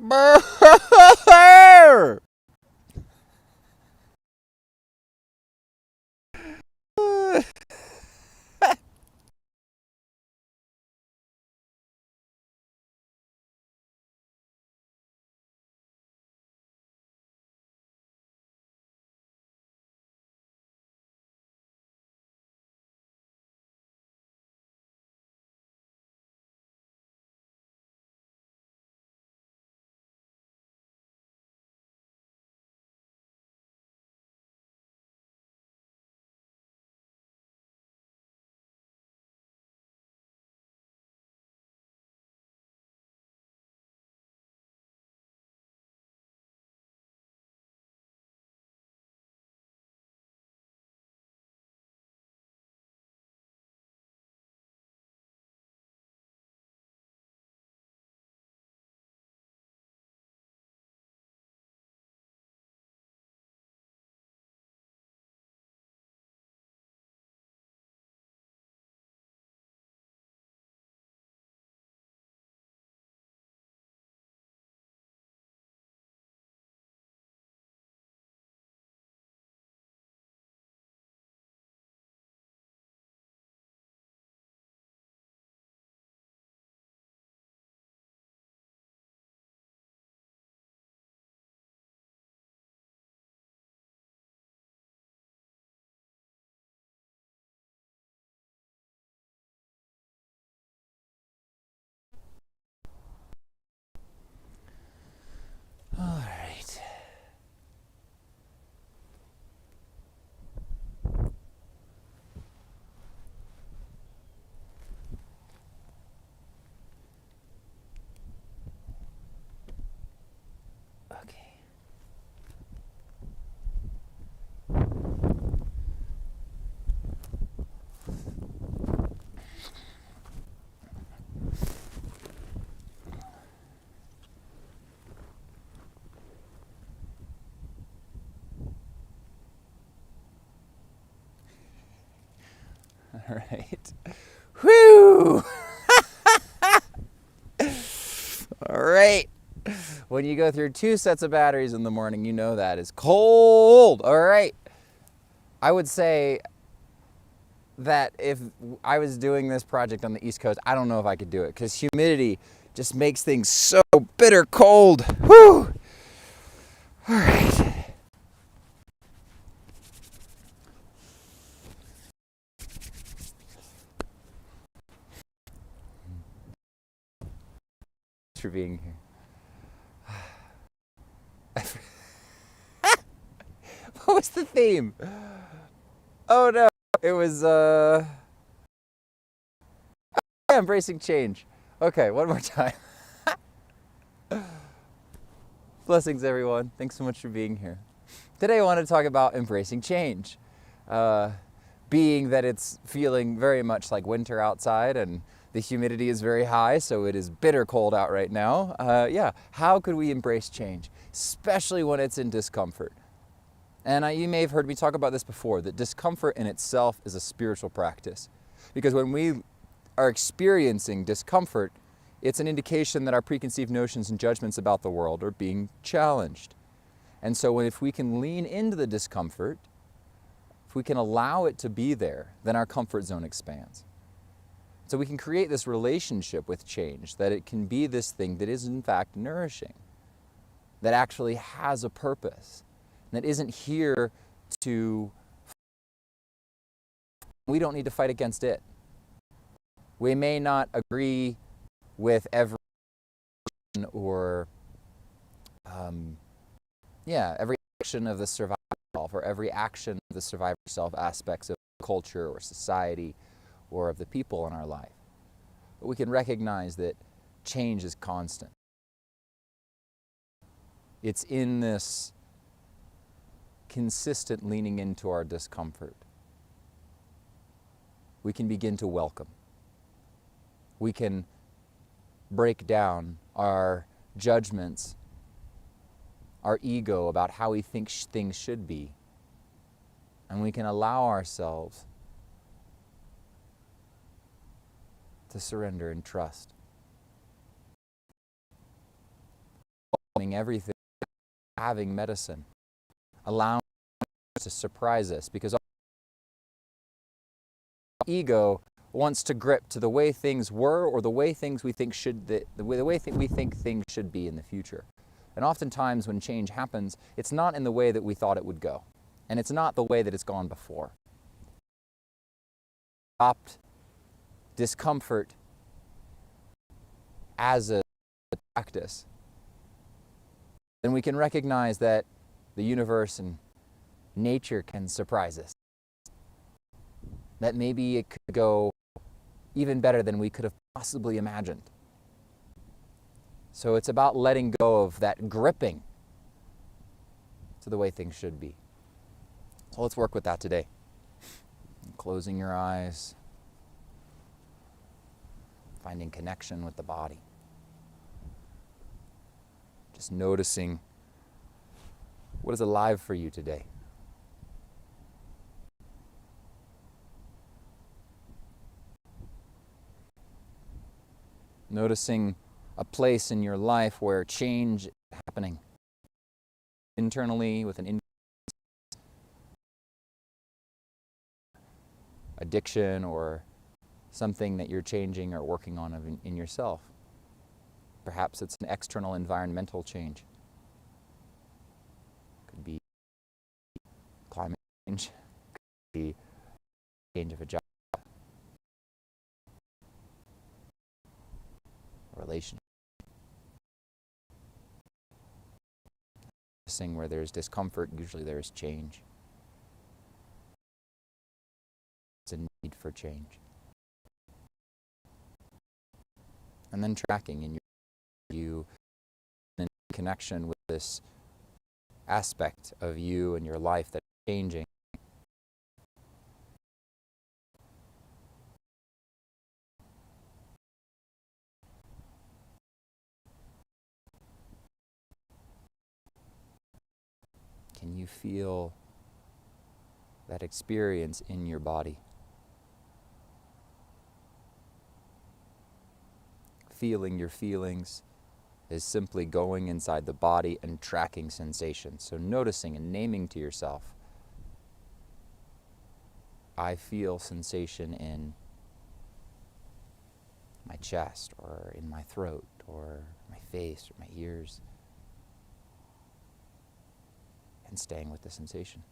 Brrr! All right. Okay. All right. Whew! All right. When you go through 2 sets of batteries in the morning, you know that is cold. All right. I would say that if I was doing this project on the East Coast, I don't know if I could do it because humidity just makes things so bitter cold. Whew! All right. Thanks for being here. What was the theme? Oh no, it was embracing change. Okay, one more time. Blessings, everyone. Thanks so much for being here. Today, I want to talk about embracing change. Being that it's feeling very much like winter outside and the humidity is very high, so it is bitter cold out right now. How could we embrace change, especially when it's in discomfort? And you may have heard me talk about this before, that discomfort in itself is a spiritual practice. Because when we are experiencing discomfort, it's an indication that our preconceived notions and judgments about the world are being challenged. And so if we can lean into the discomfort, if we can allow it to be there, then our comfort zone expands. So we can create this relationship with change, that it can be this thing that is in fact nourishing, that actually has a purpose, that isn't here to, we don't need to fight against it. We may not agree with every or every action of the survivor self, or every action of the survivor self aspects of culture or society or of the people in our life. But we can recognize that change is constant. It's in this consistent leaning into our discomfort. We can begin to welcome. We can break down our judgments, our ego about how we think things should be, and we can allow ourselves to surrender and trust. knowing everything, having medicine, allowing us to surprise us, because our ego wants to grip to the way things were or the way things we think should, the way we think things should be in the future. And oftentimes when change happens, it's not in the way that we thought it would go. And it's not the way that it's gone before. Adopt discomfort as a practice, then we can recognize that the universe and nature can surprise us. That maybe it could go even better than we could have possibly imagined. So it's about letting go of that gripping to the way things should be. So let's work with that today. Closing your eyes, finding connection with the body. Just noticing what is alive for you today. Noticing a place in your life where change is happening internally with an addiction or something that you're changing or working on in yourself. Perhaps it's an external environmental change. Could be climate change, could be change of a job, a relationship. Where there's discomfort, usually there's change. It's a need for change. And then tracking in you in connection with this aspect of you and your life that's changing. Can you feel that experience in your body? Feeling your feelings is simply going inside the body and tracking sensations. So noticing and naming to yourself, I feel sensation in my chest or in my throat or my face or my ears. And staying with the sensation.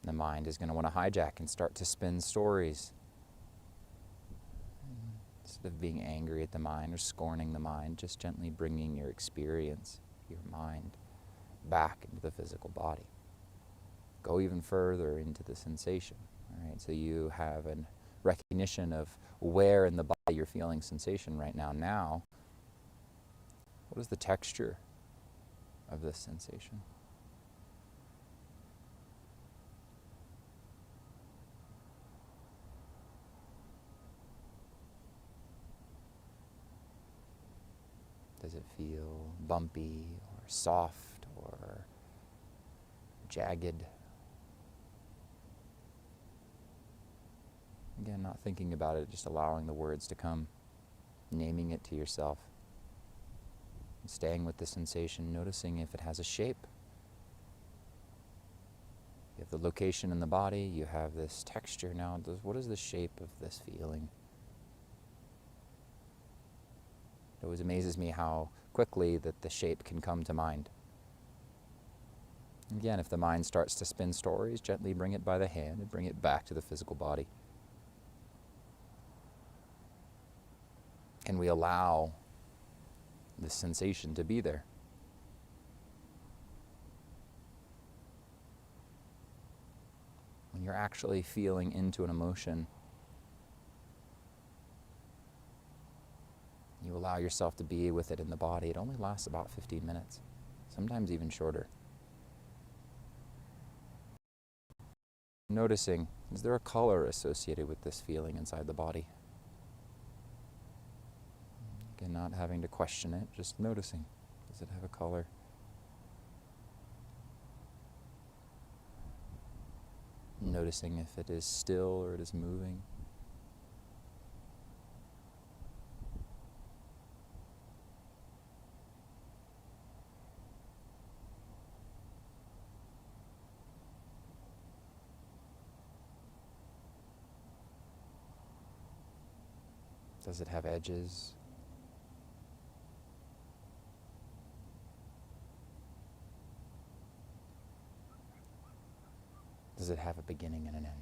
The mind is going to want to hijack and start to spin stories. Instead of being angry at the mind or scorning the mind, just gently bringing your experience, your mind, back into the physical body. Go even further into the sensation. All right, so you have a recognition of where in the body you're feeling sensation right now. Now, what is the texture of this sensation? Does it feel bumpy or soft or jagged? Again, not thinking about it, just allowing the words to come, naming it to yourself, and staying with the sensation, noticing if it has a shape. You have the location in the body, you have this texture. Now, what is the shape of this feeling? It always amazes me how quickly that the shape can come to mind. Again, if the mind starts to spin stories, gently bring it by the hand and bring it back to the physical body. Can we allow this sensation to be there? When you're actually feeling into an emotion, you allow yourself to be with it in the body. It only lasts about 15 minutes, sometimes even shorter. Noticing, is there a color associated with this feeling inside the body? Again, not having to question it, just noticing. Does it have a color? Noticing if it is still or it is moving. Does it have edges? Does it have a beginning and an end?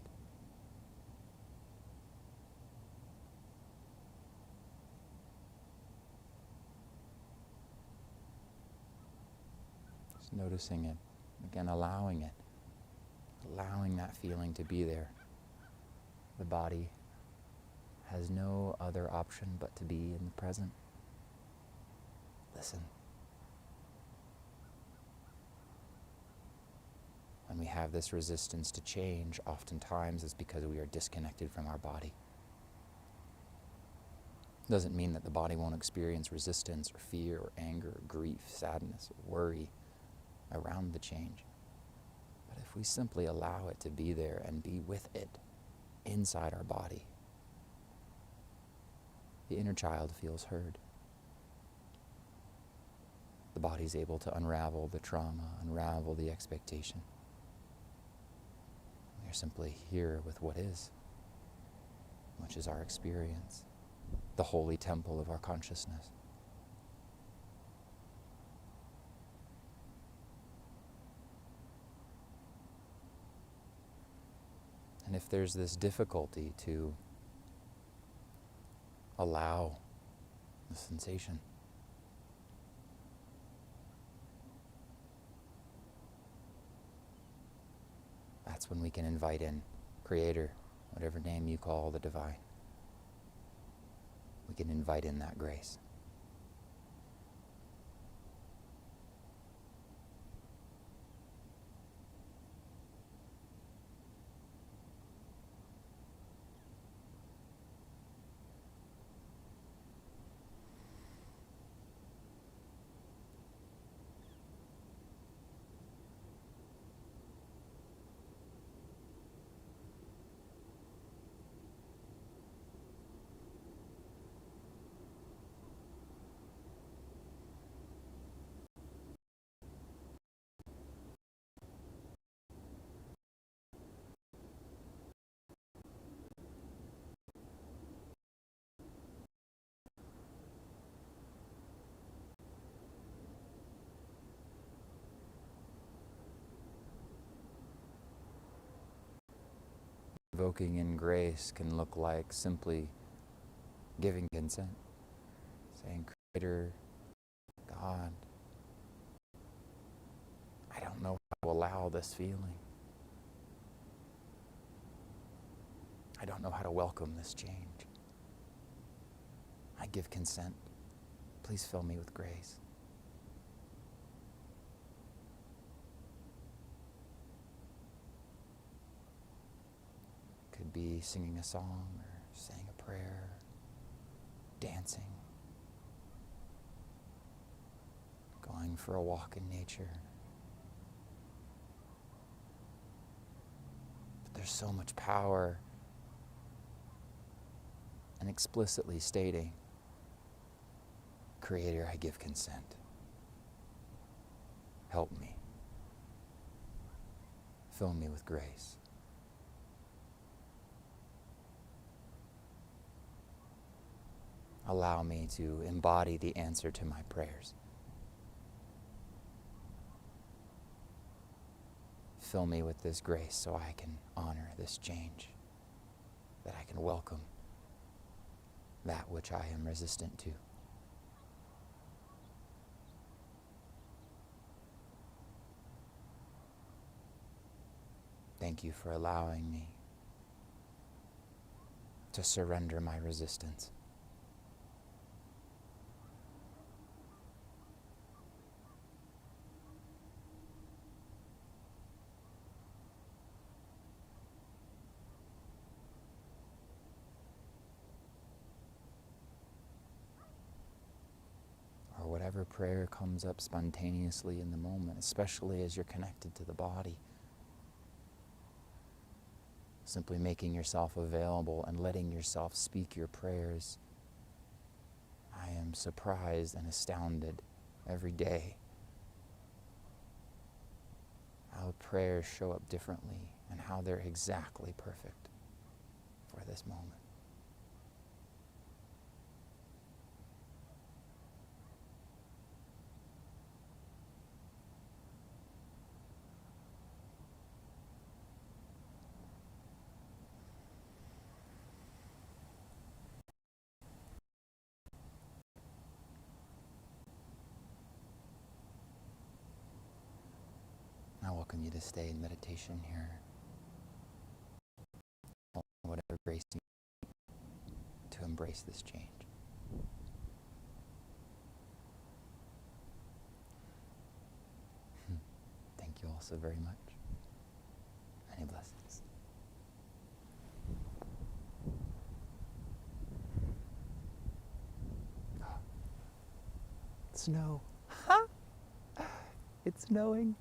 Just noticing it. Again, allowing it. Allowing that feeling to be there. The body has no other option but to be in the present. Listen. When we have this resistance to change, oftentimes it's because we are disconnected from our body. Doesn't mean that the body won't experience resistance or fear or anger or grief, sadness or worry around the change. But if we simply allow it to be there and be with it inside our body, the inner child feels heard. The body's able to unravel the trauma, unravel the expectation. We are simply here with what is, which is our experience, the holy temple of our consciousness. And if there's this difficulty to allow the sensation, that's when we can invite in Creator, whatever name you call the divine. We can invite in that grace. Invoking in grace can look like simply giving consent, saying, Creator, God, I don't know how to allow this feeling. I don't know how to welcome this change. I give consent. Please fill me with grace. Could be singing a song or saying a prayer, dancing, going for a walk in nature. But there's so much power in explicitly stating, Creator, I give consent. Help me. Fill me with grace. Allow me to embody the answer to my prayers. Fill me with this grace so I can honor this change, that I can welcome that which I am resistant to. Thank you for allowing me to surrender my resistance. Or whatever prayer comes up spontaneously in the moment, especially as you're connected to the body. simply making yourself available and letting yourself speak your prayers. I am surprised and astounded every day how prayers show up differently and how they're exactly perfect for this moment. I welcome you to stay in meditation here. Whatever grace you need to embrace this change. Thank you all so very much. Many blessings. Snow. It's snowing.